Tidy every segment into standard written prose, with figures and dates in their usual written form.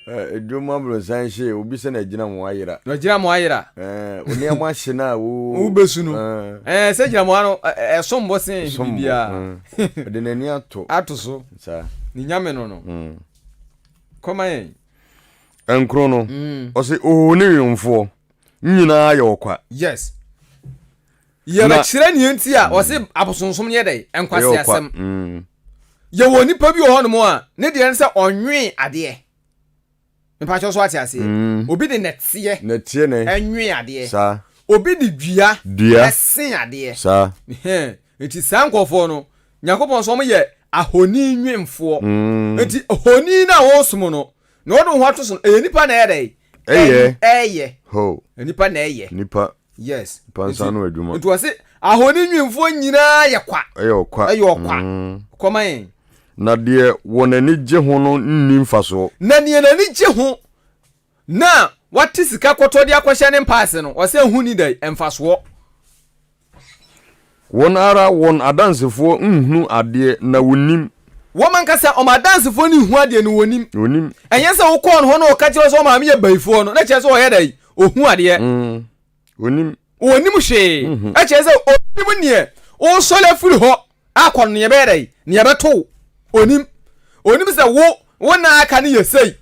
Edwuma bro sanhye obi se na gina mo ayira. No gina mo ayira. Oni am ahye na wo besu no. Se gina mo ano sombo sen bibia. De nani ato. Ato so. Sa. Ni nyame no no. Koma yen. Enkro no. O se o ni yumfo. Nyina aye okwa. Yes. Ye ba kire ni enti a o se abosonsom ye dai enkwase asem. Ye woni pa bi o hono mo a ne de nse onwe ade. Me pa cho so ati ase. Obi de netie ne. Enwe ade. Sa. Obi de dua esen ade. Sa. Enti sankofo no Yakobon so mo ye ahoni nwemfo. Enti ahoni na wo som no. Na odo ho ato so nipa na ye dai. Eye. Ho. Nipa na eye. Nipa. Yes. Pansa no adwuma. Nti wase ahoni nwemfo nyina ye kwa. Okwa. Koma yen. Na de wonani gye ho no nni mfaso. Na ne nani gye ho. Na wati sika koto de akwahye ne mpaase no. Wase huni dai emfaso. Won ara won adansefo nhunu ade na wonim. Woman kasa o madansefo ni hu ade no wonim. Enye se wo kon ho no o ka kire so ma me ye baifo no. Na kire so o ye dai o hu ade. Wonim hwe. A kire se onim nie. O sole furi ho akon ne be dai. Ne be to. Onim se wo na aka ne yesei.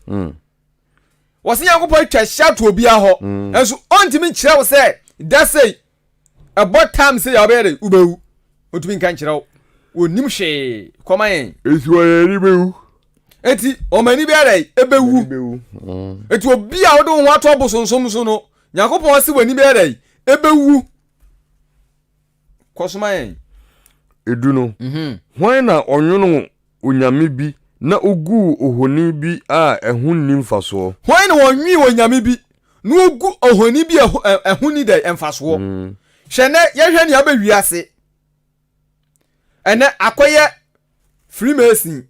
Wose Yakobon twa shato obi a ho. Enso ontimi kire wo se da sei about time say ya be ubewu. Otumi nkan kire wo. Onim hwe. Koma yen. Esu ayeri bewu. Eti o mani be dai ebewu. Eti obi a wo do ho ato obosonsom so no. Yakobon se wani be dai ebewu. Kosoma yen. Edu no. Hwan na onwono onyame bi na ogu ohoni bi a ehun ni mfaso. Hwan na wonwi onyame bi na ogu ohoni bi ehun ni da emfaso. Hwene ye hwe ne abawi ase. Ene akoye Freemason.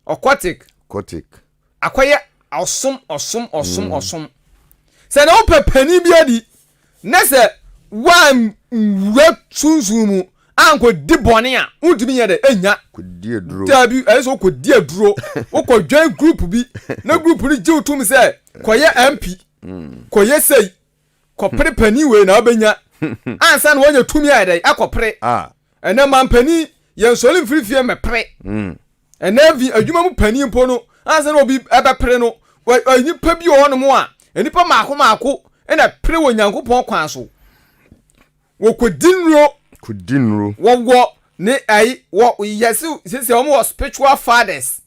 Aquatic. Akoye osom. Se na opepani bi adi. Na se wan wura tunzumu anko di bone a undimi ye de enya kodi eduro tabi eso kodi eduro ukọ join group bi na group ni je utum se koye MP koye sei kopre pani we na obenya ansa na wonye tumi ayde akopre ene mampani ye soli mfirifie mepre ene vi adwuma mu pani mpo no ansa na obi ebepre no nipa bi ho no mo a nipa maako ena pre wo Nyankopon kwan so wo kodinro wo ne ai wo yesu sese o mo spiritual fathers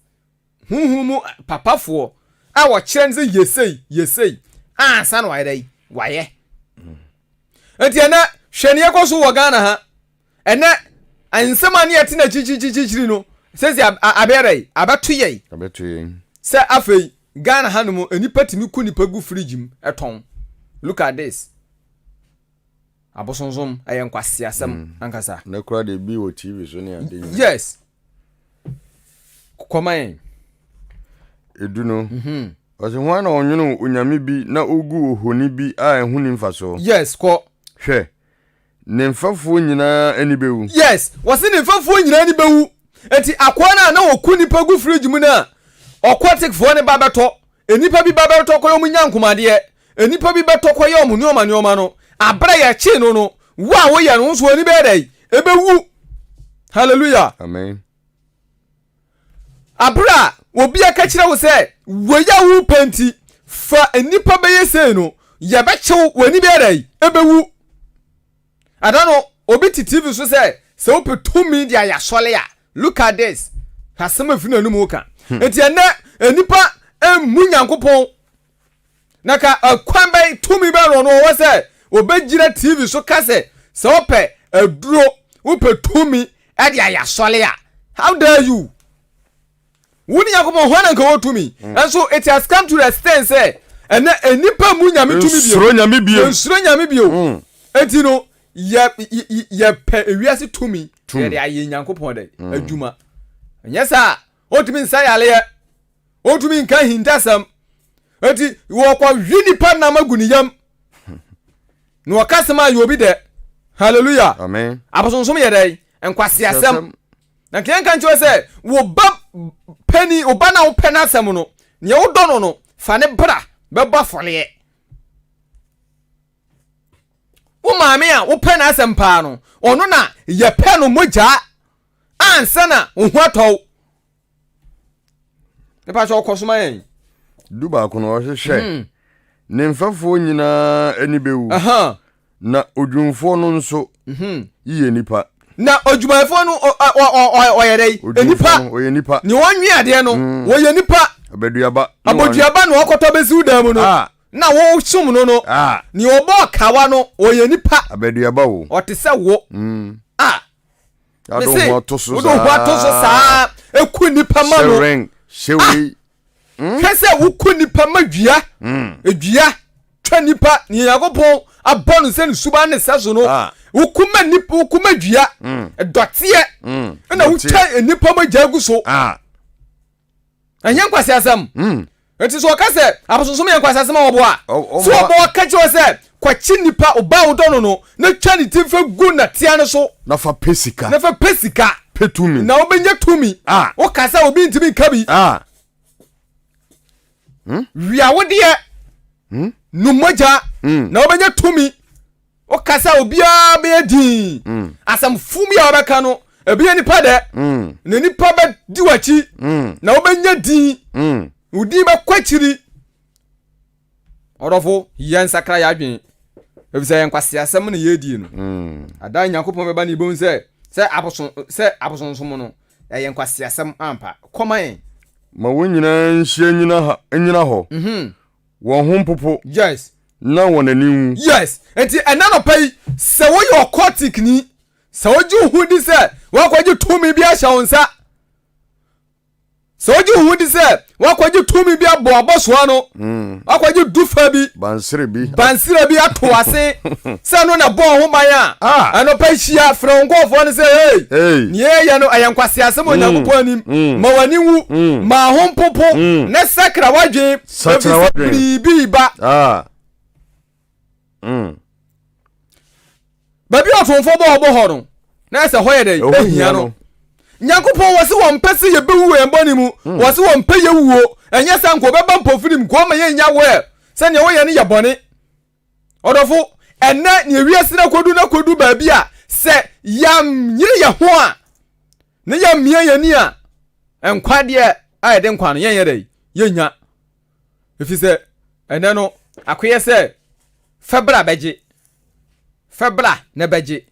huhumu papafo a wo kire nze yesei ansa na waye enti ena hwene ekoso wo Ghana ha ena ansema ne yete na chichichichiri no sese abere abatoye se afei Ghana ha no mo enipa timi ku nipa gu fridge m eton look at this abosonsom ayenkwase asem ankasa na kura de bi wo TV so ne ade. Yes. Komayen edu no ose hwan na onwono onyame bi na ogu ohoni bi a ehun ni mfaso. Yes ko hwe ne mfafo nyina ani bewu. Yes wose ne mfafo nyina ani bewu enti akwa na oku nipa gu fridge mu na aquatic fo ne babeto enipa bi babeto koyo mu nyankomade enipa bi beto koyo mu nyoma no abra ya chi no wa wo ya no so ani be dai ebewu. Hallelujah. Amen. Abra obi aka kire wo se wo ya wu penti fa enipa be yese no ya be chew wani be dai ebewu. Adano obi ti TV so se wo petu media ya sole ya look at this hasema fi na nu mu ka enti ene enipa emu Nyankopon naka kwan be tumi be ro no wo se obejira TV so kase se ope aduro ope tumi ade ya sole ya. How dare you? Wuni Yakobon hwana nka wo tumi and so it has come to the extent say ene enipa mu nyame tumi bio nsuro nyame bio enti no ye pe ewiase tumi de aye Nyankopon de adwuma nyesa otumi nsa yale otumi nka hintasam enti wo kwa hwini pa na maguni yam no wakasema yobi de. Hallelujah. Amen. Abosonsom ye de enkwase asem na kenkan cho se wo ba pani oba na wo pena asem no ne wo dɔ no fa ne bra bɛbɔ fɔleɛ wo maame a wo pɛ na asɛm paa no ɔno na yɛpɛ no mogya ansa na wo ho atɔw nipa sɛ ɔkɔ soma yɛn du baako no ɔhwehwɛ ne mfafoɔ nyinaa ani bɛwu na odwumfoɔ no nso yie nipa na odwumayɛfoɔ no ɔyɛ dɛ nipa ne wɔnwe adeɛ no wɔyɛ nipa aboduaba na ɔkɔtɔ bɛsiw dan mu no na wo som no no ne ɔbɔ kawa no ɔyɛ nipa aboduaba wo ɔte sɛ wo ado ho to so saa eku nipa ma no shewe kɛsɛ wo ku nipa ma dua edua twa nipa ne Yakobon abɔ no sɛ ne suba ne sɛ so no wo kuma nipa wo kuma dua dɔteɛ na wo twa nipa ma gya gu so anya nkwase asɛm enti so ɔkasɛ apososom yɛ nkwase asɛm a wɔbɔ a so ɔbɔ ka kyerɛ sɛ kwachi nipa ɔba wo dɔ no na twa ne timfa gu na tia no so na fa pesika petumi na wobɛnya tumi wo kasa obi ntimi nka bi wia wo deɛ numogya na wobɛnya tumi wo kasa obiara bɛyɛ din asɛm fumi a wobɛka no ebi nipa dɛ na nipa bɛ di wachi na wobɛnya din wo din bɛkɔ akyiri ɔdɔfo yɛn sakra yɛ adwen efisɛ yɛn kwase asɛm ne yɛdi no adan Nyankopɔn bɛba ne ibon sɛ abosonsom no yɛn kwase asɛm ampa kɔma yɛn ma wo nyina nhyia nyina hɔ wɔn ho popo yes na wɔn anim yes enti ɛna no pai sɛ wo yɛ occultic ni sɛ wo ji hu di sɛ wo akɔgye tumi bi ahyɛ wo nsa sɛ wo ji hu di sɛ wo akɔgye tumi bi abɔ abɔsoa no akɔgye dufa bi bansire bi ato ase sɛ no na bɔ ho ban a ɛno pai hyia frɛ nkɔfoɔ no sɛ hey ne yɛ no ayɛ nkwase asɛm Onyankopɔn anim ma wani wu ma ho popo ne sakra wadwen bi ba babi otonfo bɔ hɔ no na ɛsɛ hɔ yɛ dɛ ehia no Nyankopɔn wɔ se wɔn pɛ se yɛ bewu yɛn bɔ ne mu wɔ se wɔn pɛ yɛ wuo ɛnyɛ sa nko bɛba mpofirim ko ma yɛ nya wɔ sɛ ne wɔyɛ ne yɛ bɔne ɔdɔfo ɛnɛ ne wiase na kodu baabi a sɛ yam nyire yɛ ho a ne yam mia yɛ ni a ɛnkwa deɛ a yɛ de nkwa no yɛ dɛ yɛ nya efi sɛ ɛnɛ no akoyɛ sɛ febra na bɛgye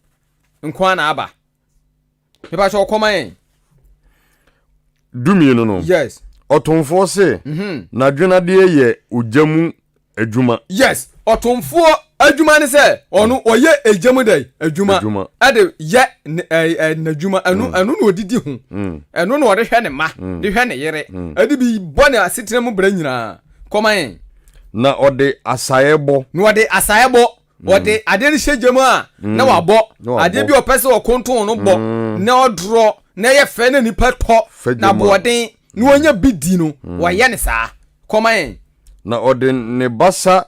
nkwa na aba pepa sɛ ɔkɔma yɛn dumienu no yes ɔtomfoɔ se na dwenadeɛ yɛ ogyamu adwuma yes ɔtomfoɔ adwuma ne sɛ ɔno ɔyɛ egyamu dɛ adwuma ade yɛ n'adwuma ɛno na odidi ho ɛno na ɔde hwɛ ne ma de hwɛ ne yere ade bi bɔ ne asetena mu bra nyinaa kɔma yɛn na ɔde asaeɛ bɔ wɔde ade ne hyɛ gyam a na wabɔ ade bi ɔpɛ sɛ ɔkonton no bɔ na ɔdorɔ na yɛ fɛ na nipa tɔ na boɔden na wɔnya bi di no wɔyɛ ne saa kɔma yɛn na ɔde ne basa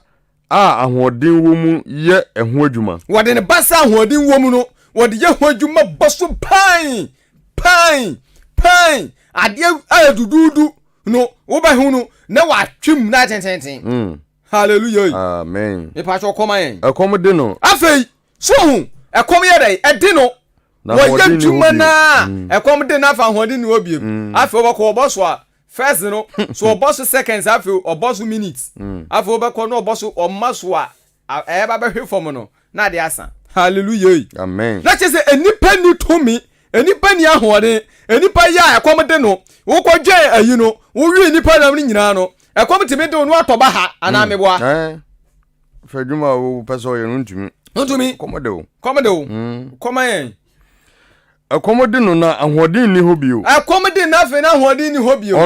a ahoɔden wɔ mu yɛ ɛho adwuma wɔde ne basa ahoɔden wɔ mu no wɔde yɛ ho adwuma bɔ so pan adeɛ a dududu no wobɛhu no na watwem na tententen hallelujah amen me pa cho koma yen ekom de no afei so hu ekom ye dai edi no wo ya dwuma na ekom de na fa hodi ni obiem afei obako oboso a first no so oboso seconds afei oboso minutes afei obako no oboso omaso a e ba behwe fom no na de asa hallelujah amen na chese enipa ni tomi enipa ni ahode enipa ya ekom de no wo ko dwe ayi no wo wi enipa nam ni nyina no ekom timi de no atoba ha ana meboa fadwuma wo peso ye ntumi komode wo komayen akomode no na ahoden ni hobio akomode na fe na ahoden ni hobio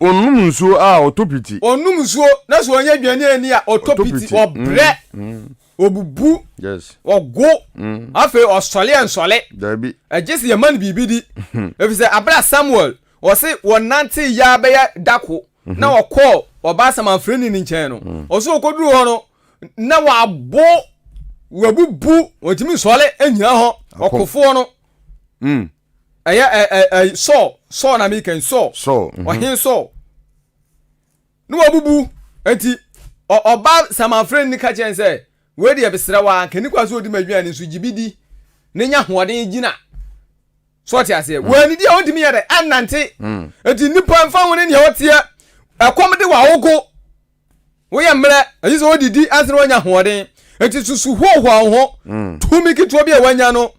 onum nsuo a otopiti onum nsuo na so onya dwane ani a otopiti obre obubu yes ogo afe osole ensole dabi agese ye man bibidi efise abra Samuel wo se wonante ya be ya dako na okọ oba samanfreni ni nchen no oso okoduru ho no na wabubu otimi sole anyina ho okofo no so na me kan so ohin so no wabubu enti oba samafren ni ka chen say we de besra wa kani kwa so odi madwuane nso gibidi ne nya hoɔden gina so ti ase we ni dia odimi yɛ de anante enti nipa mfa ho ne ne wotia akom de wa wogo wo yɛ mmerɛ ayi so odidi asere wanya hoɔden enti susu hoho ho tumi kitwa bi a wanya no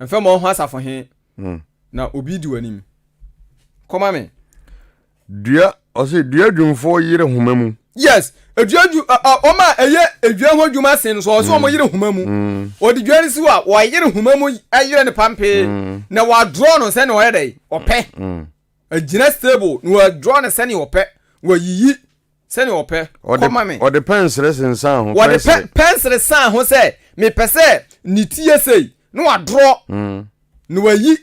mfa mo ho asafo he na obi di wanim koma me dua ose dua dwumfo yire homamu yes eduaju oma eye edua ho dwuma sen so so mo yire homamu odi dwari si wa wo yire homamu ayire ne pampe na wa draw no se ne wo yedai opɛ agina stable no wa draw no se ne opɛ wa yiyi se ne opɛ koma me odi pencil sensan ho wo de pencil san ho se me pese ni tie sei no wa draw no wa yi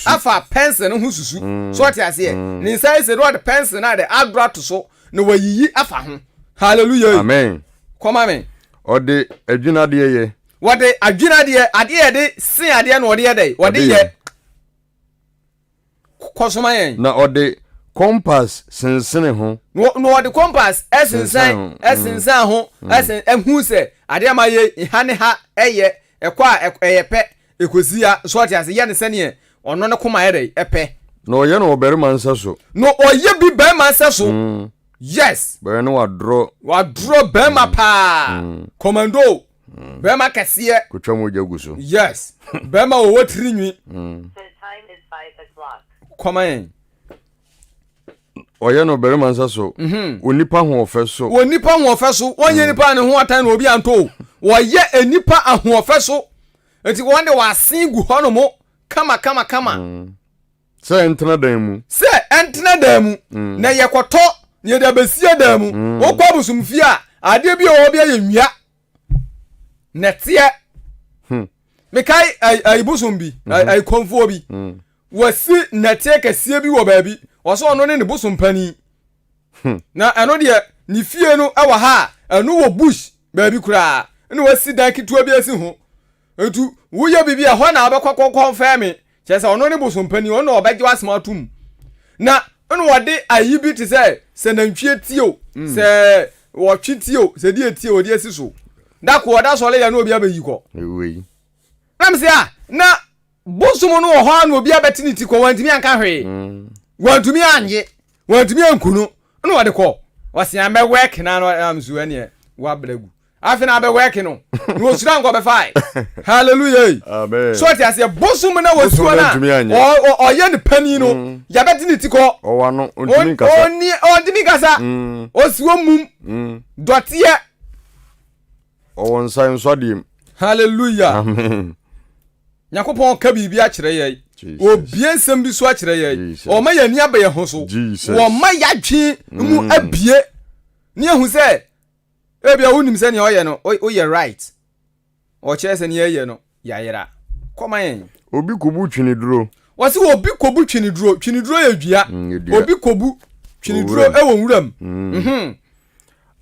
afa pencil no ho susu so what you say ni say say do the pencil na the agra to so no wa yiyi afa ho hallelujah amen come amen ode adwina de ye wode adwina de ade de sin ade no ode ye wode ye kosoma yen na ode compass sensene ho no ode compass esensan ho esen ehu se ade ma ye hane ha eye ekwa eyepe ekosia so what you say ye ne sene ono ne koma yere epe no ye no oberima nsa so no oye bi be ma nsa so yes be no wa draw be ma pa commando be ma kese kotwa mo jaguso yes be ma wo tirinwi The time is 5 o'clock. koma yen oye no oberima nsa so onipa ho ofe so onipa ho ofe so onye nipa ne ho atan na obi anto wo ye enipa ho ofe so enti wonde wa sin gu hono mo kama se entena dan mu na yekoto ne da besia dan mu wo kwa busumfi a ade bi o bi ayenwia netie me kai ai busumbi ai konfo bi wasi netie kasie bi wo baabi wo so no ne busumpani na eno de ni fie no ewa ha eno wo bush baabi kura eno wasi dan kitua bi asi ho etu wo ye bibi a ho na abekokon fami chese ono ne bosompani ono obeje wasema atum na ono wode ayi bi te se nantwie tio se wo twitio se die tio odi asiso da ko oda so le ya no obi abayi ko ewe na mse a na bosomo no ho na obi abetini ti ko wantimi anka hwe wantumi anye wantumi ankunu ono wode ko wasian be work na no amzu ane wa blagu afina be work no no sura ngo be fai hallelujah amen so ti ase bosum na wasuo na o ye ne pani no ya beti ni ti ko o wa no ontimi kasa ontimi kasa o siwo mum dotie o won sai so dim hallelujah amen yakopon ka bibi a kire ye obie nsem bi so a kire ye o ma ya ni abaye ho so wo ma ya dwi mu abie ni ehu se ebia wonim se ne oye no oye right o kire se ne ye no ya yera koma yen obi kobu twini duro wasi obi kobu twini duro ye dua obi kobu twini duro e wo nwuram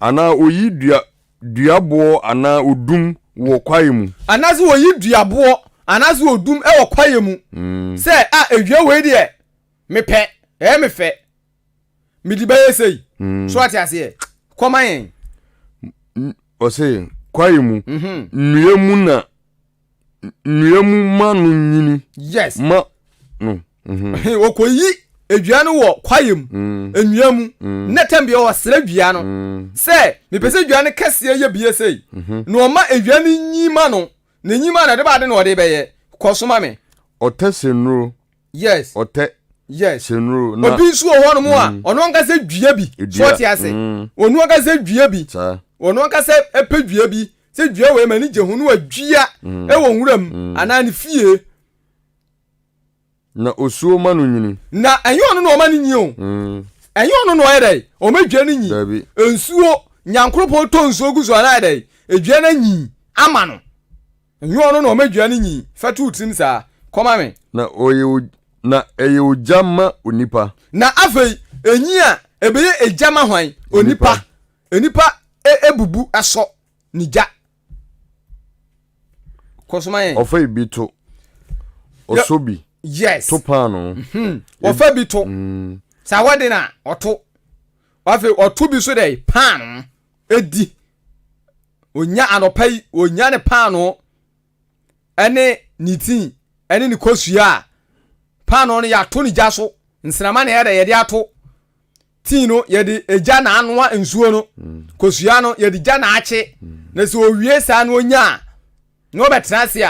ana oyi dua bo ana odum wo kwaye mu anazi oyi dua bo anazi odum e wo kwaye mu se a edua we de mepe mefe midi baye sei so ati ase koma yen o se kwaye mu nuemu manu nyini yes ma no okoyi edua no wo kwaye mu enuamu netem bia wo sra dua no se me pese dua no kase ye bia sei no ma edua no nyima no na nyima na de ba de no de beye kosoma me otesenro yes yes senro na obi su ho no mo a ono nka se dua bi so ti ase onu nka se dua bi ono nka se epedua bi se dua we mani je hu no adua e wo nwuram ana ne fie na osuo manu nyini na enyo no no ma ni nyi o enyo no no yedai o madua ni nyi ensuo nyankropo to nsuo guzo ana yedai edua na nyi ama no enyo no no madua ni nyi fatu tim sa koma me na eye ojama onipa na afei enyi a ebeye ejama hwan onipa enipa ebubu aso nija kosoma yen ofai bito osobi yes to pano ofa bito sa wade na oto wafe otu bi so dey pan edi onya anopai onya ne pan ene nitin ene ni kosua pan no ya to ni gya so nsrama na yede yede ato tin no yede eja na anoa nsuo no kosua no yede gya na ache na se owie sa no onya no betrase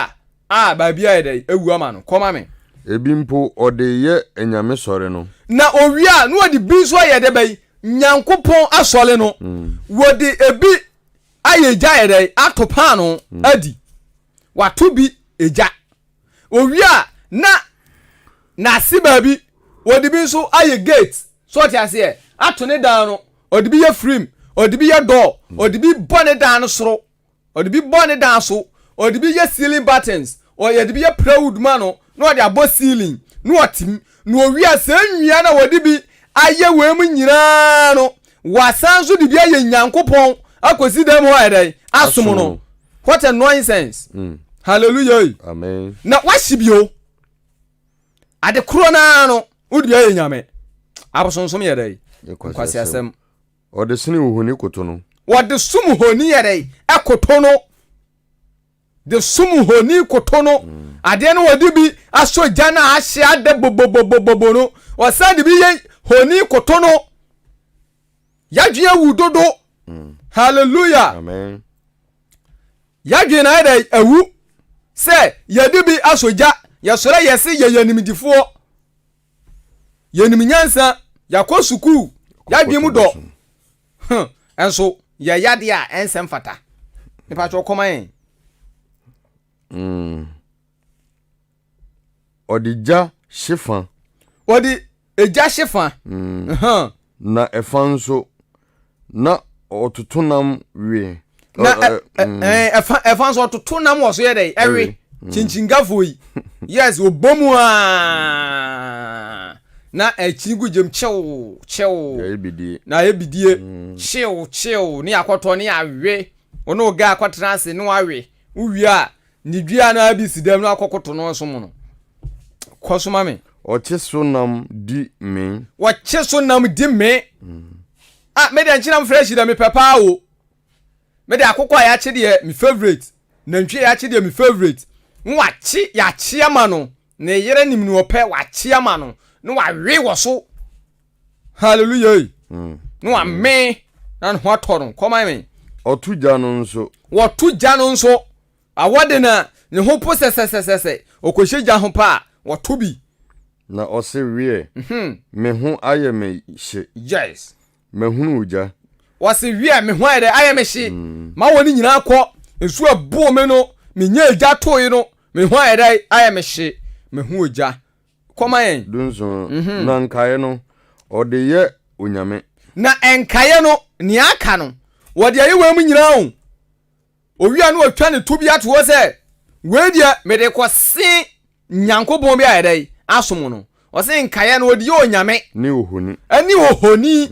a ba bia yede ewu ama no koma me ebi mpo ode ye enyame sore no na owie a no ode bi so yede bai nyankopon asole no wode ebi ayeja yede ato pan no adi wato bi eja owie a na siba bi wode bi so aye gate so ti ase ato ne dan no wode bi ye frame wode bi ye door wode bi bone dan no soro wode bi bone dan so wode bi ye ceiling buttons o ye de bi ye plywood man no wode abo ceiling no otim no owie a sanwia na wode bi aye wem nyina no wasanso de bi aye nyankopon akosi dem ho ere asom no what a nonsense. Hallelujah. Amen. Na washibio ade kro na no wodi aye nyame abosonsom ye dai kwasi asem ode sini uhoni koto no wode sum honi ye dai ekoto no de sum honi koto no ade no wodi bi aso jana ahye ade bobobobobo no wasade bi ye honi koto no yadwe awudodo. Hallelujah. Amen. Yadwe na dai awu se yedi bi asoja yesore yesi ye yanimdifo yanimnyansa yakọ suku yadwe mu do enso ye yade a ensem fata nipa cho koman odija shifan odi eja shifan na efanso na otutunam wie na efanso otutunam wo so ye dey ewe chinchingafoyi yes obomu na echigu jem chew na ebidie chew ni akoto ni awe ono ga akotrase no awe uwi a ni dua na abisidam no akokoto no so mu no kosoma me ocheso nam di me wacheso nam di me me de nchina fresh da me papa o me de akokọ ya che de me favorite na ntwe ya che de me favorite nwachi ya chiama no na yere nim no ope wa chiama no no wa we wo so. Hallelujah. No wa me na no atoro koma me otuja no nso wotuja no nso awode na ne ho posesesese okohyeja ho pa woto bi na ose wie me ho aye me hye yes me hunu uja wase wie me ho aye aye me hye ma woni nyina akọ esu abuo me no me nya eja toyi no me ho aye me hye me hu uja koma yen dunso na nkae no ode ye onyame na enkae no ni aka no wode aye wam nyina o owia no atwa ne to bi ato wo se we dia me de kwose nyankopon bi aye dai asom no o se nkae no ode ye onyame ni ohoni ani ohoni.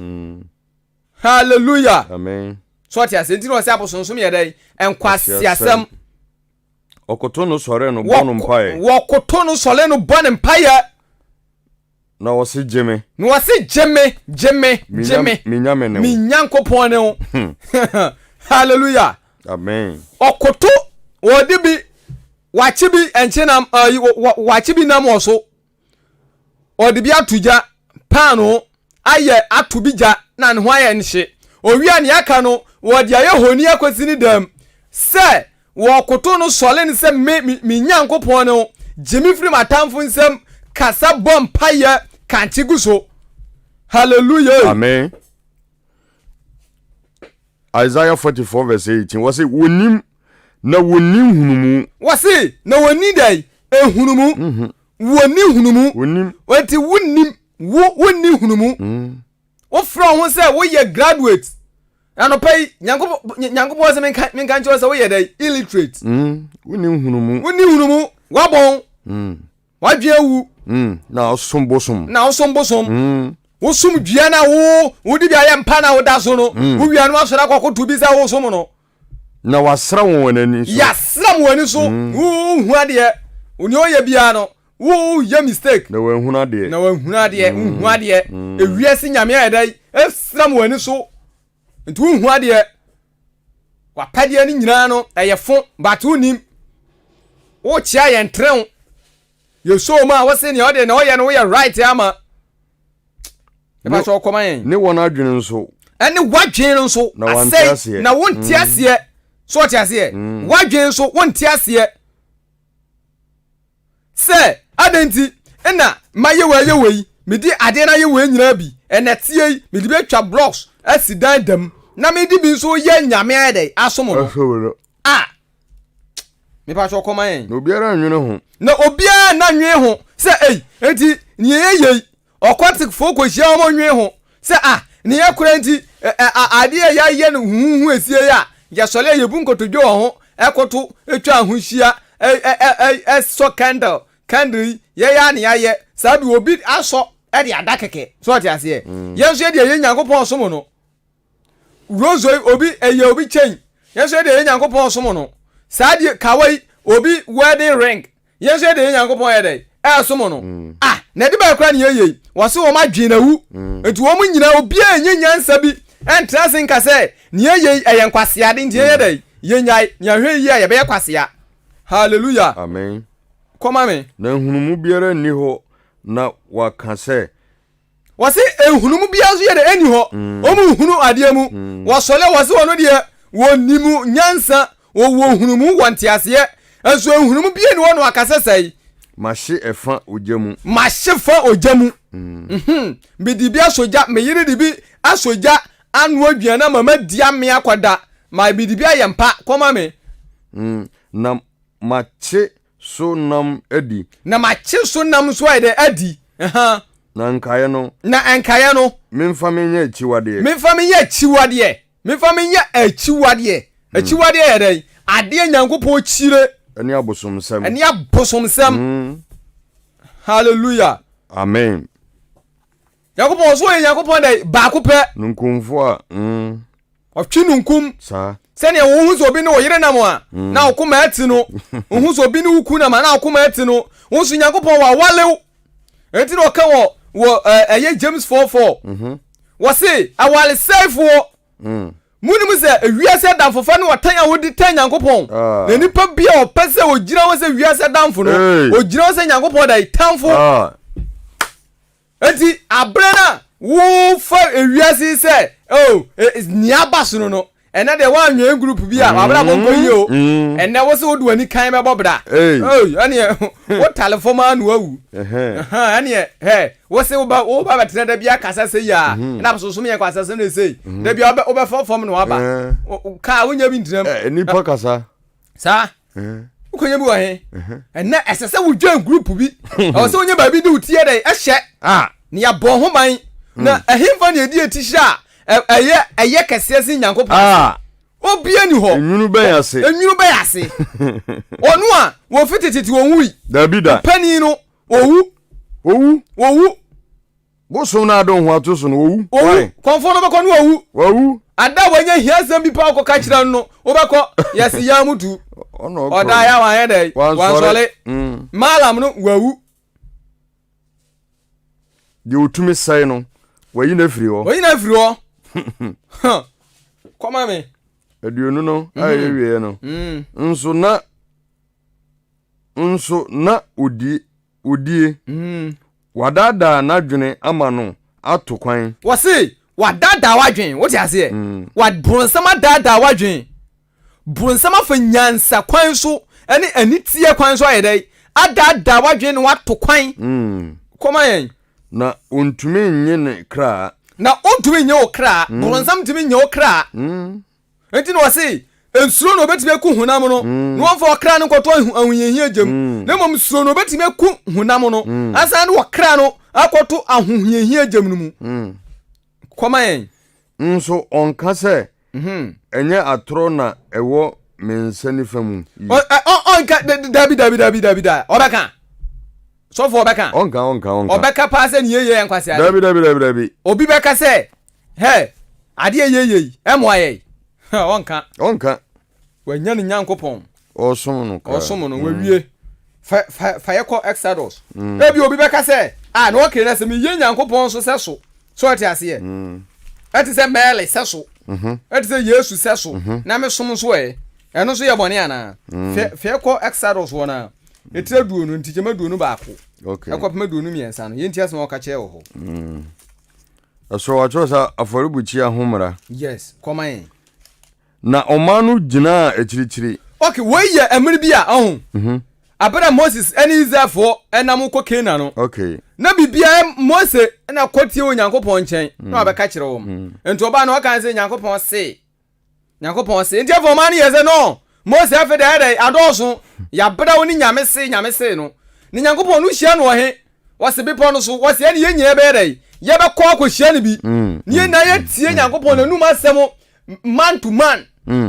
Hallelujah. Amen. So ti asenti no se abosonsom ye dai enkwasi asem okoto no sore no bonu mpae wokoto no sole no bonu mpae na wose jeme no wose jeme minyame ne minyankopon ne o. Hallelujah. Amen. Okoto wodi bi wachi bi enchenam wachi bi nam oso odi bi atuja pano aye atubija na ne ho aye nhye owia ne aka no wodi aye honi akwasi ni dam se wokoto no sole ni se me nyankopon ne jimi firi matamfo nsem kasa bom paye kantigu so. Hallelujah. Amen. Isaiah 44 verse 18 was it wonim na wonim hunumu wase na woni dai ehunumu woni hunumu wonim wati wonni hunumu wo from ho say wo ye graduate anopai nyankopo se menka ncho se wo ye dai illiterate wonim hunumu wabon wadwe awu na osombosom wo sum dua na wo di bia ye mpa na wo da so no wo wia no asora kwakoto bi sa wo som no na wasra won ani so ya sram wani so wo hu ade oni oye bia no wo ye mistake na wa hu ade hu ade ewiase nyame ayedai esram wani so ntu hu ade wa pade ni nyina no eyefo but unim wo chia ye ntren ye so ma wo se ne ode na wo ye no wo ye right ama e ba so koma yen ne wona adwene nso ene wadwen nso asai na wonti ase so ti ase wadwen nso wonti ase se adenti na maye we medi ade na ye we nyina bi ene tie medi be twa blocks asidan dam na medi bi nso ye nyame ade asomo no me pa so koma yen no biara anwene ho na obia na nwe ho se enti ni ye okotik fo ko hia o nwe ho se ni ye kura enti ade ya ye no huhu esie ya ya sole ye bu nkotodwo ho ekoto etwa ho hia so candle ye ya ne ya ye sabi obi aso e de adakeke so ti ase ye nso de ye nyankopon somo no rozo obi eye obi chen nso de ye nyankopon somo no saadi kawai obi wedding ring nso de ye nyankopon ye de somo no na de ba kra ne ye wo se wo ma dwena wu etu wo mu nyina obi enye nyansa bi entra sin ka se ne ye eye nkwase ade ntie ye de ye nyai ne ahwe yi ye be kwase. Hallelujah, amen. Koma me na hunumu biara ni ho na waka se wase ehunumu biara so ye de eni ho omu hunu ade mu wasole wase wono de wonimu nyansa wo hunumu wontiase enso ehunumu biara ni wono akase sei mahye efa ojamu mahye fa ojamu bidibia soja meyire dibi asoja anu aduana mama dia me akoda ma bidibia yempa koma me na mache so nam adi na mache so nam so adi na nkaye no memfa menya achiwade ye dai ade nyankopon chire ani abosomsem hallelujah, amen. Yakopon so ye yakopon dai ba ko pe nkunfo a otwe nunkum sa sene wo hu so bi ne wo yire nam a na okoma ati no hu so bi ne wuku na ma na okoma ati no wo so yakopon wa walew enti no ka wo eye James 4:4 wo se awale safo munum se wiase damfofa ne watan a wodi tan yankopon na nipa bia o pese o gira wo se wiase damfo no o gira wo se yankopon dai tamfo enti abrana wo fa wiase se ni abaso no ena de wan nwe group bi a abra bonko yi o ena wo se wodu ani kan mebo bra ani wo telephone ma no awu ani wo se wo ba betre da bia kasa se ya na so so me kwasa se no sei da bia wo be form no aba ka wonya bi ntinam nipa kasa sa ukonya bi wa he ena esese wo join group bi o se wonya ba bi de utie dai ehye ni ya bon ho man na ehimfa ne edi etisha eye kese si nyankopon obia ni ho enwunu be yase onu a wo fitititi wonwi dabida pani no owu bo so na adon ho ato so no owu konfo no be kono owu ada wanya hiasem bi pa ko ka kira no obekọ yesi ya mutu oda ya wan he wan sole malam no wawu de otumi sai no wayi na firi ho Koma me aduonu no aye wie no nso na odie wadada na dwene ama no ato kwan wose wadada wadwen wote ase wadbronsama dada wadwen bronsama fa nyansa kwan so ene anitie kwan so ayedai adada wadwen no wato kwan koma yen na ontumi nye ne kra na ontumi nye okra bronsam tumi nye okra enti no wase ensuro no betime ku hunam no no wonfa okra no kwoto ahunhehia agem na mom suro no betime ku hunam no asa no okra no akwoto ahunhehia agem no mu koma yen nso onka se enye atoro na ewo mensani famu onka dabi obeka so for obeka onka obeka pass ni yeye enkwase dabi obi beka se he ade yeye emoaye onka wanya ni nyankopon osom no wawie fa yeko Exodus ebi obi beka se na okere na se me ye nyankopon so se so ati ase ye ati se mele seso ati se Yesu seso na me som so eno so ye bone ana fe ko Exodus wona etira duo no ntije maduo no baako okay akwa duo no miensa no yenti asem oka che wo ho so wa chosa aforibuchi ahomra yes koman na omanu gina ekirichiri okay we ye emiri bia abera Moses any Israelfo enam ko Canaan no okay na bibia Moses na kwatie onyankopon nchen na abeka kire wo ento oba na o kan se nyankopon se enti afo man ye se no Moses afeda ede adoso ya bra woni nyame se no ni nyankopon no hia no he wose bipo no so wose ene ye nyina be ede ye be ko akohia ne bi ni na ye tie nyankopon no numa asem man to man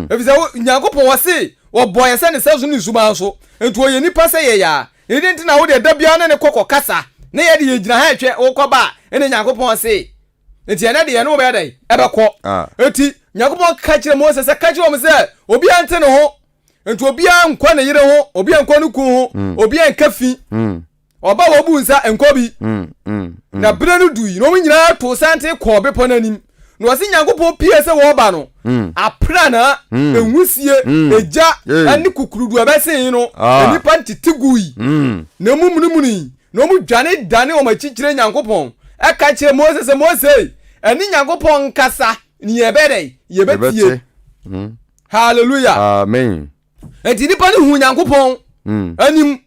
efisa nyankopon wose wo boye se ne sezo ni suba so enti wo ye nipa se ye ya edi ntina wo de da bia ne kokko kasa ne ye de ye gina ha etwe wo koba ene nyankopon se enti ene de ye no be ede ebe ko enti nyankopon ka kire Moses se ka kire wo se obi ante ne ho enti obi ankwa ne yire ho obi ankwa ne ku ho obi anka fi oba wo bu nsa enko bi na bere no dui no nyina to sante ko be ponanim no wase nyankopon pie se wo ba no apra na enwusie eja ani kukurudu abese no nipa ntitigui na mumuni no mu dwane dane o machikire nyankopon aka kire Moses ani nyankopon kasa ni yebede yebetie hallelujah amen enti nipa ni hu nyankopon anim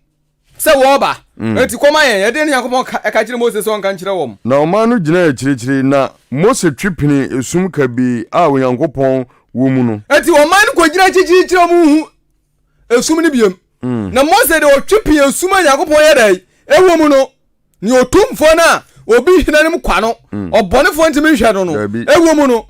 se wo ba enti koma ye de nyankopon aka kire Moses on kan kire wo na omanu gina ekirichiri na Moses twipini esum kabi a onyankopon wo mu no enti omanu ko gina kire mu hu esum ni biem na Moses de o twipini esum nyankopon ye dai ewo mu no ni otumfo na obi hinanim kwa no obonefo ntimi hwe no no ewo mu no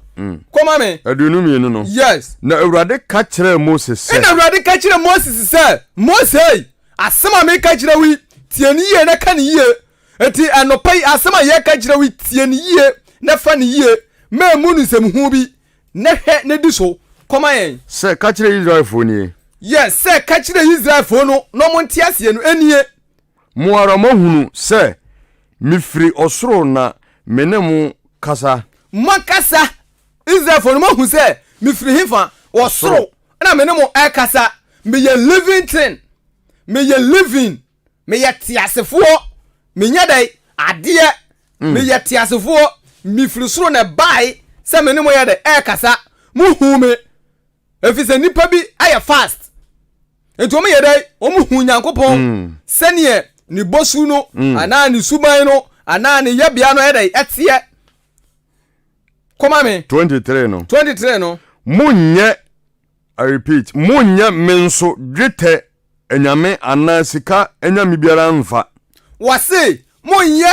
koma me adunu mienu no yes na Awurade ka kire Moses se na Awurade ka kire Moses se Moses asema me ka kire wi tieni ye na ka ni ye enti anopai asema ye ka kire wi tieni ye na fa ni ye ma mu nu sem hu bi na hwe na di so koma yen se ka kire Israelfo ni yes se ka kire Israelfo no no mo ntiase no enie mu ara mo hunu se mifiri osoro na menemu kasa makasa Israelfo no mo hu se mifiri hifa osoro na menemu kasa me ye living thing me ye living me ye tiasefo me nya dai ade me ye tiasefo mifiri soro na bai se menemu ye dai kasa mu hu me efise nipa bi aye fast ento me ye dai o mu hu nyankopon sene ni bosu no ana ni suban no ana ni yebia no edai etie koma me 23 no munye I repeat munye menso dwete enyame ana sika enyame biara mfa wase munye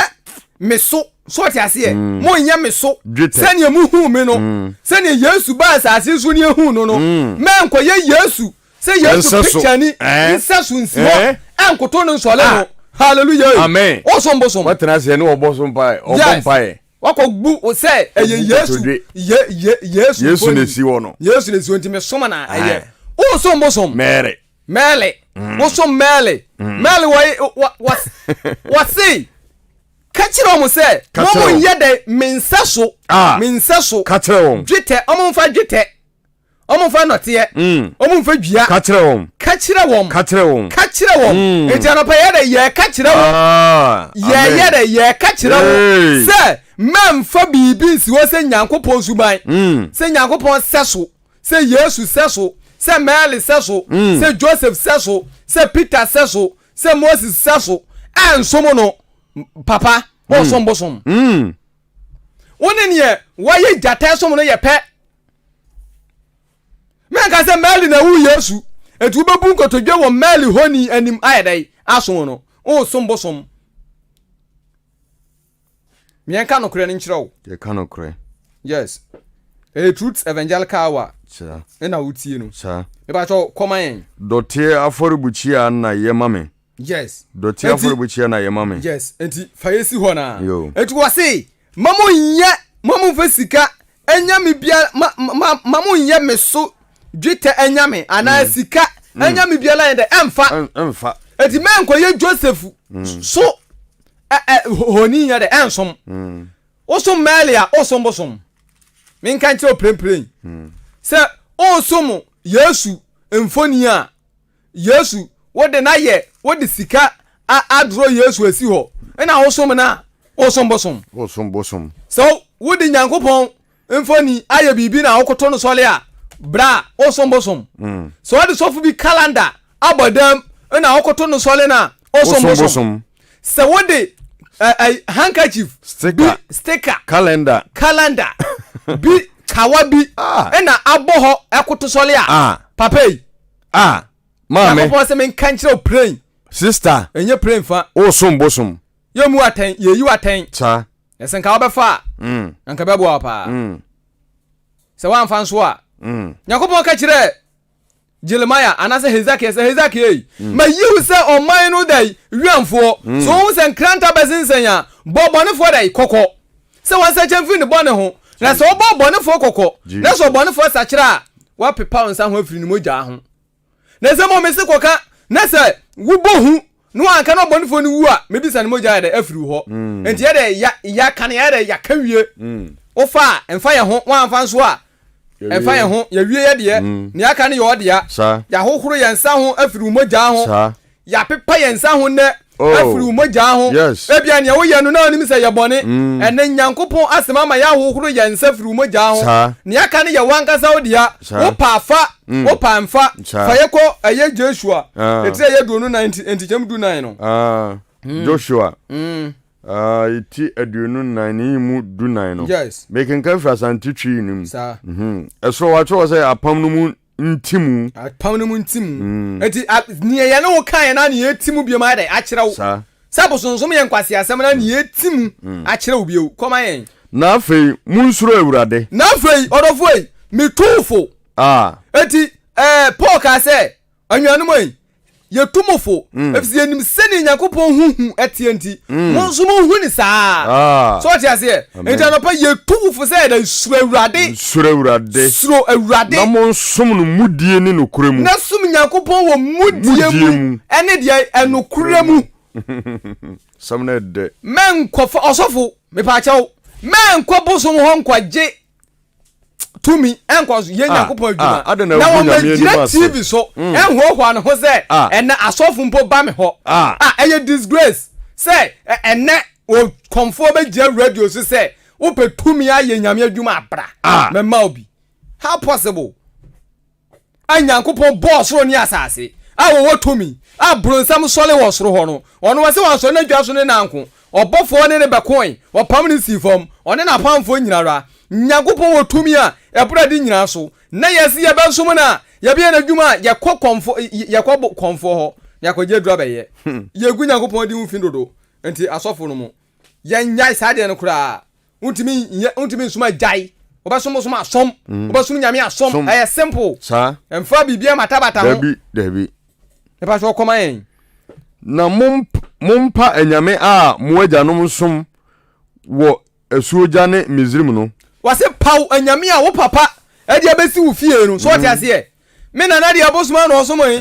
meso so ti ase munye meso sene mu hu me no sene Yesu ba asase so ni hu no no menko ye Yesu se Yesu picture ni insasu nsimo enkoto no nsole no hallelujah amen osombosom watena se ne obosom pai obompai wako gbu o se Yesu ne si wono Yesu ne si wonti me soma na aye osombosom mele osom mele wasi kachiro mo se mo yede mensaso kachiro dwete omfa dwete omfa note omfa dua kachiro won enti anopa yede ye kachiro ye kachiro se memfa bibi nsi wo se nyankopon suban se nyankopon seso se Yesu seso se Mary seso se Joseph seso se Peter seso se Moses seso ensomo no papa osombosom woni ne waye jata somo no ye pe menka se Mary na wu Yesu etu bebu nkotodwe wo Mary honi anim ayedai asomo no osombosom mienka no kure ni nchiro ye ka no kure yes truth evangelical hour cha na wutie no cha me ba cho koman dotie aforibuchia na ye mame yes dotie aforibuchia na ye mame yes enti fayesi ho na yo etu wase mamu fasika enyame bia mamu nye meso dwete enyame ana sika enyame bia la ende emfa enti menko ye Joseph so honi nya de ensom osom Melia osombosom men kan kire prempren se onsom Yesu mfoni a Yesu wo de na ye wo de sika adro Yesu asi ho na osom na osom bosom so wo de Nyankopon mfoni aye bibi na okoto no sole a bra osom bosom so wo de sofu bi calendar abodam na okoto no sole na osom bosom se wo de handkerchief sticker calendar bi kawabi na aboho ekoto sole a papai mama ko se men kanchiro praying sister enye praying fa osom bosom yemu aten yeyi aten cha esen ka obefa anka bebo apa se wan fan so a Yakobon ka kire Jeremiah anase Hezekiah ma yiwu se oman no dai wiamfo so hu se nkranta bezinsenya bobonefo dai kokko se wan se chemfi ne bone ho na se obobonefo kokko na se obonefo sakira wa pepa onsa ho afiri ni moja ho na se mo mesi koka na se wubohu no anka no bonefo ni wu a mebisa ni moja da afiri ho enti ya da ya kan ya da ya kawie ofa emfa ye ho wan fa so a emfa ye ho ya wie ye de ni aka ne yo de ya hohoro ye nsa ho afiri moja ho ya pepa ye nsa ho ne afiri moja ho ebia ne wo ye no na onim se ye bone ene Nyankopon asema ma ya hohoro ye nsa afiri moja ho ni aka ne ye wankasa wo de ya wo pa fa wo pa mfa fa ye ko eye Joshua etire ye do no 90 entichem do 9 no Joshua iti aduonu 9 mu du 9 no yes making can for santitwi nim eso wa cho say apam no mu ntimu eti ni ye na wo kan na ni etimu bi ma dai a kire wo sabo sonsom ye nkwase asem na ni etimu a kire wo bi o koma yen na afei munsuro awurade na afei odofoi mitufo eti Paul ka say anwanum yi ye tumofo efisi enim seni Nyankopon huhu etienti monsom hu ni saa so ti ase enti anopa ye tumofo say da suro awurade na monsom no mudie ni nokuremu na sum Nyankopon wo mudie mu ene de enokuremu samna de men kofo osofo me pa chawo men kobosom ho nkwaje tumi enkoso ye Nyankopon adwuma na wo me TV so enhoho an ho se ene asofo mpo ba me ho eye disgrace say ene o konfo be je radio so say wo pe tumi aye nyame adwuma abra me ma obi how possible Nyankopon boss ro ni asase wo tumi bronsam sole wo soro ho no ono wase wan so na dwa so ne nanko obofo ne bekoin opam ne sifom one na pamfo nyinara Nyankopon wo tumi a ebra di nyina so na yesi ye bensom na ye bia na dwuma ye kɔ konfo ho ye kɔje dro bɛyɛ ye gu Nyankopon di mfin dodo enti asɔfo no mo ye nyai sade no kura untimi nsuma jai obasom asom obasom nyame asom ɛyɛ simple emfa bibia matabata ho dabi e pa so kɔma yen na mompa anyame a moagya no nsom wo asuoja ne Misrim no wase paw anyame a wo papa e dia besi wo fie no so ti ase me na dia bosuma no so mo yi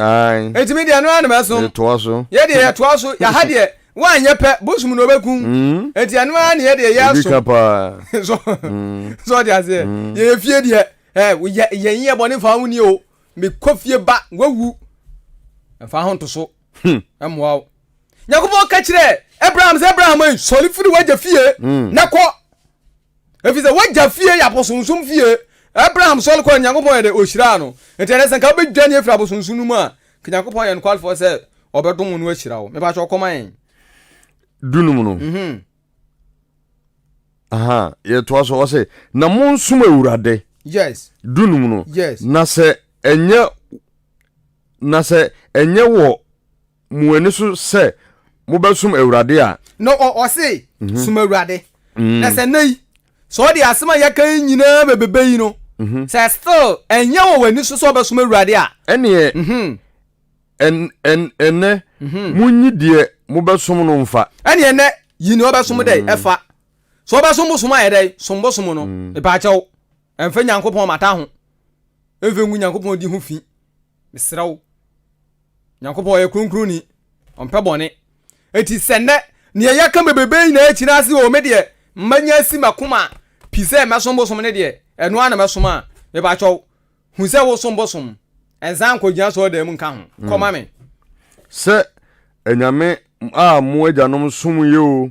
etimi dia no an meso to so ye dia to so ya ha dia wa anye pe bosum no bekun eti anu an ye dia ya so so dia ase ye fie dia ye boni fa hu ni o me kofie ba wawu fa ho to so amwa Nyankopon ka kire Abraham soli firi waja fie na ko efise waja fie ya posonsum fie Abraham soli ko Nyankopon de ohyira no entene san ka bedwane efira posonsum mu a Nyankopon ye call for say obedom no ahyira wo me ba cho koman dunum no ye to so wo say na monsum awurade yes dunum no yes na se enye wo muani so se mobesum awurade a no o say sum awurade na se nei so di asema ya kan nyina bebebe yi no say still enye wo wani so obesum awurade a ene enne munyi de mobesum no mfa ene yi ni obesum dai efa so obesum sum aye dai sombosum no e ba chawo emfa Nyankopon mata ho efe ngu Nyankopon di ho fi misrawo Nyankopon ye kronkron ni ompe bone eti senne ne ya kan bebebe na akira ase o me de manya si makoma pise mesombo som ne de eno ana mesoma me ba cho hu se wo som bosom ensan kwagina so da mu nka ho koma me se enyame a mo ajanom som ye o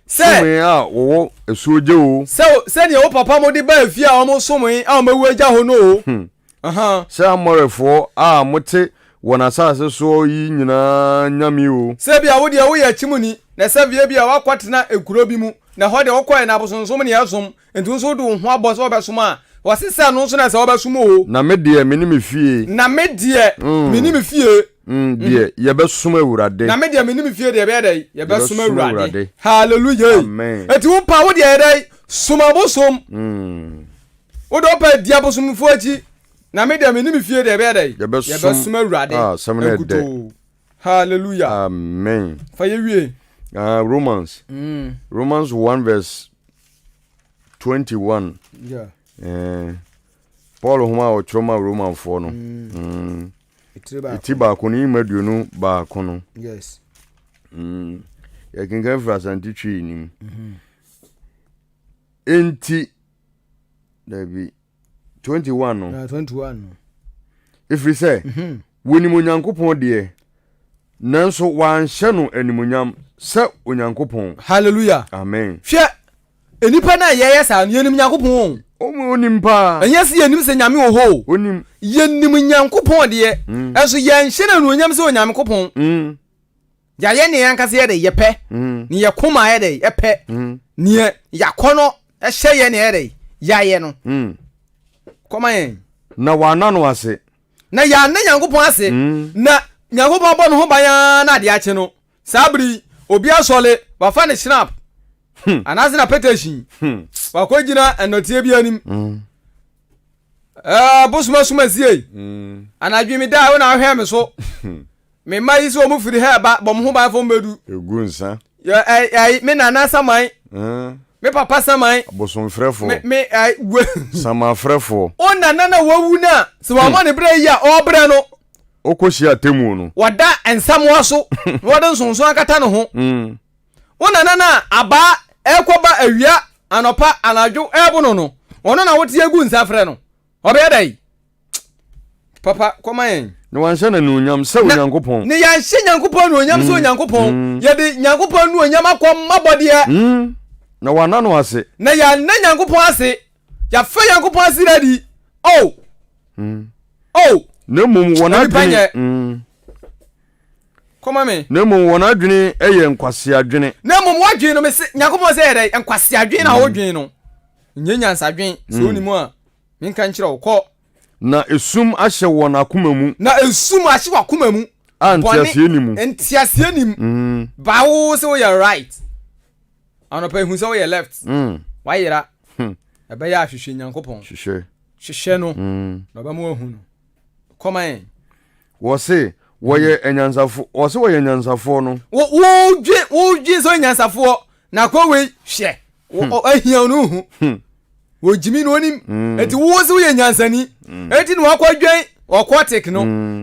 se a wo esuoje o se ne wo papa mo de ba afia o mo som a mo wu agya ho no o se amorefo a mote wona sase so yi nyina nyame o se bia wo de wo ya chimuni na se bia wakwatena ekuro bi mu na ho de wo koy na abosonsom ne yasom entu so do ho abos obesom a wasisa no so na se obesom o na me de me ni fie na me de me ni fie de ye besom awurade na me de me ni fie de be dey ye besom awurade hallelujah amen eti wo pa wo de dey soma bosom wo do pa dia bosom fo achi na me de me ni fie de be dey ye besom awurade semne de hallelujah amen fa ye wie Romans 1 verse 21 yeah Paul homa o choma Roman 4 no itiba ko ni maduonu ba ko no yes ya kinga frasanti twi ni enti dabi 21 no 21 if we say woni munyankopon de nanso wanhye no animunyam se onyankopon hallelujah amen hwe enipa na yeye sa no yenim nyankopon onim pa enya se yenim se nyame wo ho onim yenim nyankopon de eso yenhye na no onyam se onyankopon ya ye ne yankase ye de yepe ni ye koma ye de yepe ni yakono ehye ye ne ye de ya ye no koma ye na wana no ase na ya na nyankopon ase na nyankopon bo no ho banya na de ache no sabri obi asole ba fa ne snap anazi na petition wa ko gina enotie bi anim bosuma suma sie anadwi mi da wo na hwe me so me mai so mu firi ha ba bom ho ba fo medu egu nsa ya me nana saman me papa saman bosom frefo me sama frefo o nana na wawu na se wa mo ne bre ya o bre no okoshi atemu no wada ensamwa so wada nsonso akata no ho o nana na aba ekoba awia anopa anadwo ebo no ono na wote egu nsa frɛ no obe dai papa koma yen no wanhye na nunyam se onyankopon ne yanhye nyankopon no onyam se onyankopon ye de nyankopon no onyam akom mabode na wana no ase na ya na nyankopon ase ya fa nyankopon ase radi na mum wona dwene koma me na mum wona dwene eye nkwase adwene na mum wadwene no me se nyankopon se ere nkwase adwene na wodwene no nyenyansa adwene se onimu a minka nkyere wo kɔ na esum ahye wona akoma mu na esum ahye wakoma mu antiasie nimu entiasie nim bawo se wo ya right anopa hu se wo ya left wa yira ebe ya hwehwe nyankopon hwehwe no na ba mu ahu no koma en wo se wo ye enyansafo wo se wo ye nyansafo no wo dwe so nyansafo na kwa we hwe wo ahia no hu wo jimi no nim eti wo se wo ye nyansani eti no akwa dwen okotik no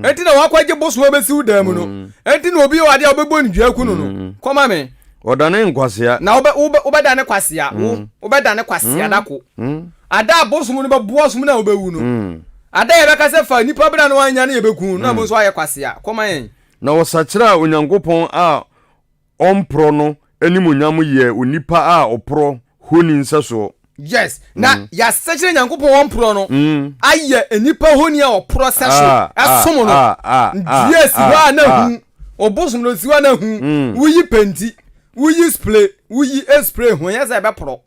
eti na wakwaje boso obesi udam no eti na obi wade obebo ndwaku no koma me odane nkwasea na obedane kwasea obedane kwasea dako ada boso mu no bebo so mu na obewu no ada ye beka se fa nipa bra no anya na ye beku na bo so aye kwasea koma yen na wosachira onyankopon a ompro no animunyam ye onipa a opro honi nsaso yes na ya sachira nyankopon ompro no aye enipa honi a opro saso asomo no yes wa na hu obosum no siwa na hu wuyi penti wuyi spray wuyi spray hu ya za be pro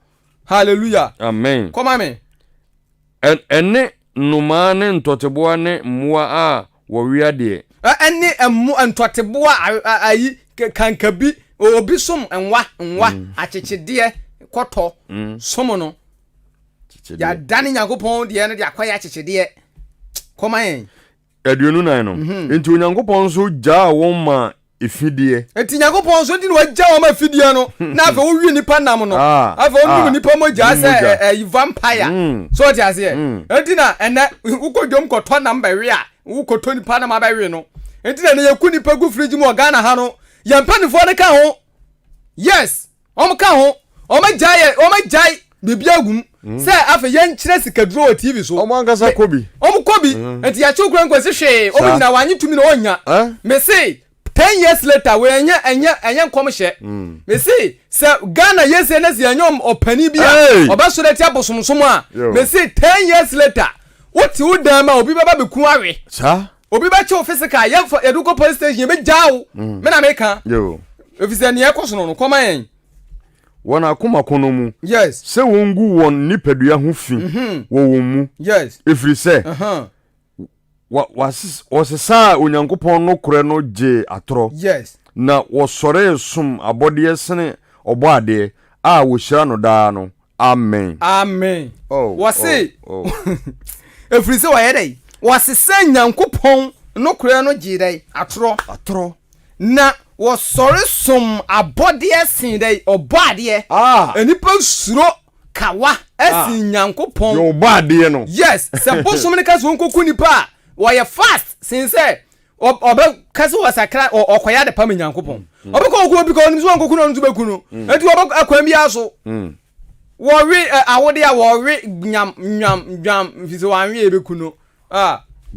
hallelujah amen koma me ene numa ne ntoteboa ne mmoa a wowia de ene ntoteboa ayi kankabi obi som nwa achechede koto som no ya dane nyankopon de ne de akwaya achechede koma yen aduonu nan no enti onyankopon so jaa won ma efidie enti nyankopon so di no wajaa won ma efidie no na afa wo wi nipa nam no afa wo nipa mo jaa se vampire so ti ase enti na ene ukodwom koto nam ba wi a ukoto nipa nam ba wi no enti na yeku nipa gu fridge mo Ghana ha no yampanifo ne ka ho yes ka ho o ma jai bibia agum say afa yen kire sikaduro TV so omo angasa kobi enti ya chukura nkwese hwe obi na wanyi tumi na onya me say 10 years later we enya nkomhye me say Ghana yese na si anyom opani bia obaso da ti abosomsom a me say 10 years later what you dama obi baba beku awe sa obi ba che physical ye do go police station be jaw me na meka yo efise ne ekoso no koma yen wona akoma kono mu yes se wongu won nipadua ho fi wo mu yes efiri se wasesa onyankopon no kore no je atoro yes na wosore sum abode sene oboade a wo hira no daa no amen wase efiri se waye dai wasesa nyankopon no kore no je dai atoro na wosore sum abode sen dai oboade enipa suro kawa esi nyankopon yo oboade no yes se bosom ne kaso nkoku nipa why fast since obe kaso wasakra okoya de pam nyankopon obe ko oku obi ko nso nkoku no nso bekunu enti obe akwan bi aso worry awode ya worry nyam fiso wanwe ebekunu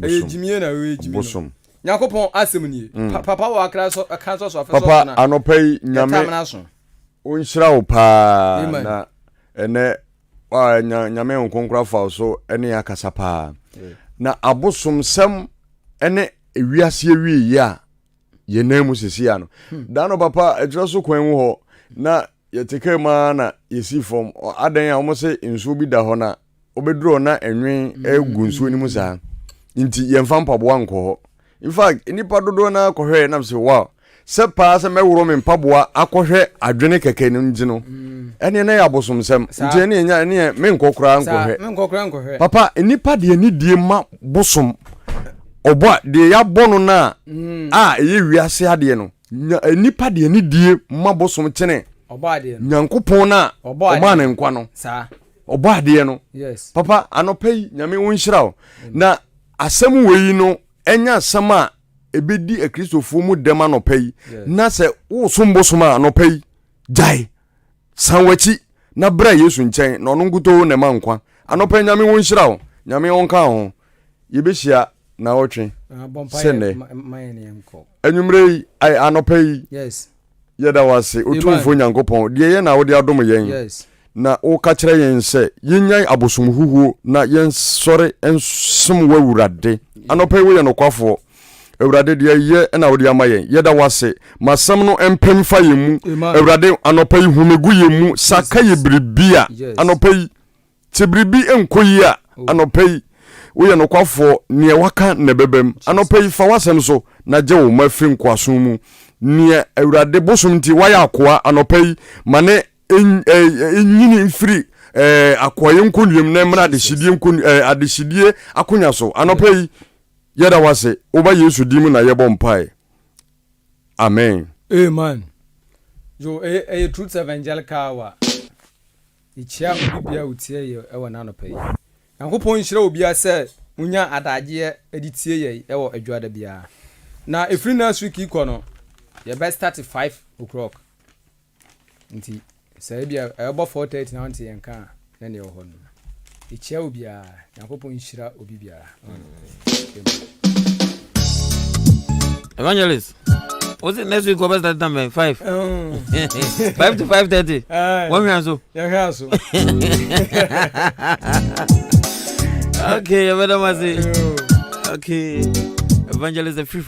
ejimie na we ejimie bosom nyankopon asem nie papa wa kra so kanso so afeso papa anopai nyame onhyira wo pa na ene nyame onkonkra fa so ene akasa pa na abosom sem ene ewiase ewie ya ye namu sisi ano dano papa ejira so kwan wo ho na yeteke ma na yesi fom adan a omo se nsu bi da ho na obeduro na enwen egu nsu ni mu sa nti ye mfa mpaboa nko ho in fact enipa dodo na kohwe na se wow se pa se mewuro me mpaboa akohwe adwene keke no ngino ene na ya bosom sem nti ene nya ene me nkokora nkohwe papa enipa de ani die ma bosom obo de ya bono na eye wiase ade no enipa de ani die ma bosom chene obo ade no nyankopon na obo na nkwa no obo ade no yes papa anopai nyame wonhyira na asem weyi no enya sama ebedi ekristofo mu dema no pai na se wo sombosoma no pai jai sanwachi na bra yesu nchen na ono nguto ne mankwa anopa nyame wonhyira wo nyame wonka ho yebehia na wotwe sene enumre ai anopa yes yeda wase otumfo nyankopon de ye na wo de adom yen yes na o ka kire yen se yenyan abosom huhuo na yen sore ensum wawurade anopa we ye no kwafo Ewrade de ye na wo de amayen yeda wase masam no empem fa yemu ewrade anopa yi humegu yemu saka ye bribia anopa yi tibribi enkoyi a anopa yi wo ye no kwafo ne waka ne bebem anopa yi fa wasem so na je wo mafi nkwaso mu ne ewrade bosom nti waya akoa anopa yi mane enyini mfiri akoye nkoniem na mra de shidie adeshidie akonya so anopa yi yeda wase oba yesu dimu na yebo mpai amen jo truth evangelical wa ichia bibia utie ye ewo na no pai yankopon hyira obi ase unya adaje editie ye ewo adwada bia na efri na week iko no ye best start 5 o'clock nti say bia ebo 4:30 na nti yenka na ne ho no ichia obi a yankopon hyira obi bia Evangelist, what's it next week? Go best that time 5. 5 to 5:30. One man so. Yeah, so. Okay, madam, I say. Okay, Evangelist, the free